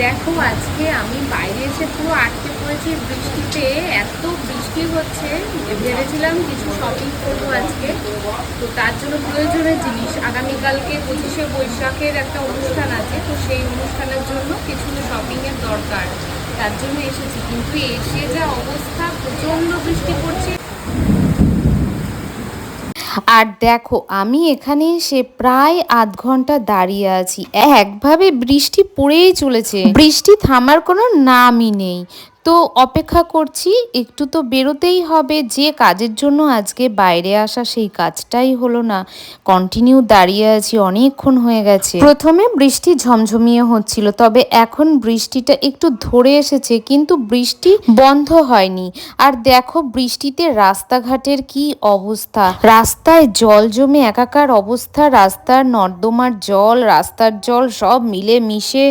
দেখো আজকে আমি বাইরে এসে পুরো আটকে পড়েছি বৃষ্টিতে। এত বৃষ্টি হচ্ছে, ভেবেছিলাম কিছু শপিং করবো আজকে। তো তার জন্য প্রয়োজনীয় জিনিস, আগামীকালকে 25শে বৈশাখের একটা অনুষ্ঠান আছে, তো সেই অনুষ্ঠানের জন্য কিছু শপিংয়ের দরকার। তার জন্য এসেছি, কিন্তু এসে যা অবস্থা, প্রচণ্ড বৃষ্টি পড়ছে। আর দেখো আমি এখানে এসে প্রায় আধ ঘন্টা দাঁড়িয়ে আছি, একভাবে বৃষ্টি পড়েই চলেছে, বৃষ্টি থামার কোনো নামই নেই। তো অপেক্ষা করছি, একটু তো বেরোতেই হবে, যে কাজের জন্য আজকে বাইরে আসা সেই কাজটাই হলো না। কন্টিনিউ দাঁড়িয়ে আছি, অনেকক্ষণ হয়ে গেছে। প্রথমে বৃষ্টি ঝমঝমিয়ে হচ্ছিল, তবে এখন বৃষ্টিটা একটু ধরে এসেছে, কিন্তু বৃষ্টি বন্ধ হয়নি। আর দেখো বৃষ্টিতে রাস্তাঘাটের কি অবস্থা, রাস্তায় জল জমে একাকার অবস্থা, রাস্তার নর্দমার জল, রাস্তার জল সব মিলে মিশে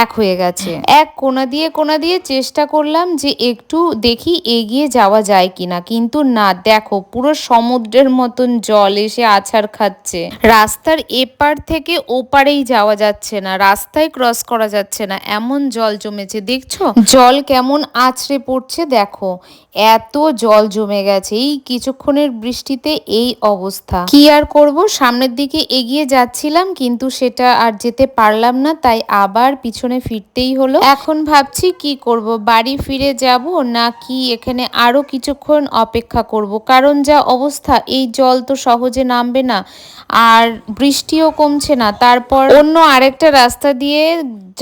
এক হয়ে গেছে। এক কোনা দিয়ে চেষ্টা করলাম যে একটু দেখি এগিয়ে যাওয়া যায় কিনা, কিন্তু না, দেখো পুরো সমুদ্রের মতন জল এসে আছাড় খাচ্ছে। রাস্তার এপার থেকে ওপারেই যাওয়া যাচ্ছে না, রাস্তায় ক্রস করা যাচ্ছে না, এমন জল জমেছে। দেখছো জল কেমন আছড়ে পড়ছে, দেখো এত জল জমে গেছে এই কিছুক্ষণের বৃষ্টিতে। এই অবস্থা, কি আর করব, সামনের দিকে এগিয়ে যাচ্ছিলাম কিন্তু সেটা আর যেতে পারলাম না, তাই আবার পিছনে ফিরতেই হলো। এখন ভাবছি কি করব, বাড়ি ফিরে যাব না কি এখানে আরো কিছুক্ষণ অপেক্ষা করব, কারণ যা অবস্থা এই জল তো সহজে নামবে না, আর বৃষ্টিও কমছে না। তারপর অন্য আরেকটা রাস্তা দিয়ে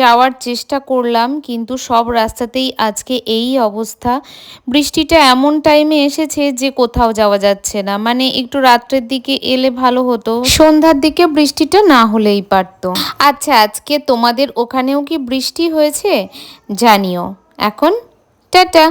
যাওয়ার চেষ্টা করলাম, কিন্তু সব রাস্তাতেই আজকে এই অবস্থা। বৃষ্টিটা এমন টাইমে এসেছে যে কোথাও যাওয়া যাচ্ছে না, মানে একটু রাত্রের দিকে এলে ভালো হতো, সন্ধ্যার দিকে বৃষ্টিটা না হলেই পারতো। আচ্ছা, আজকে তোমাদের ওখানেও কি বৃষ্টি হয়েছে জানিও। এখন টাটা।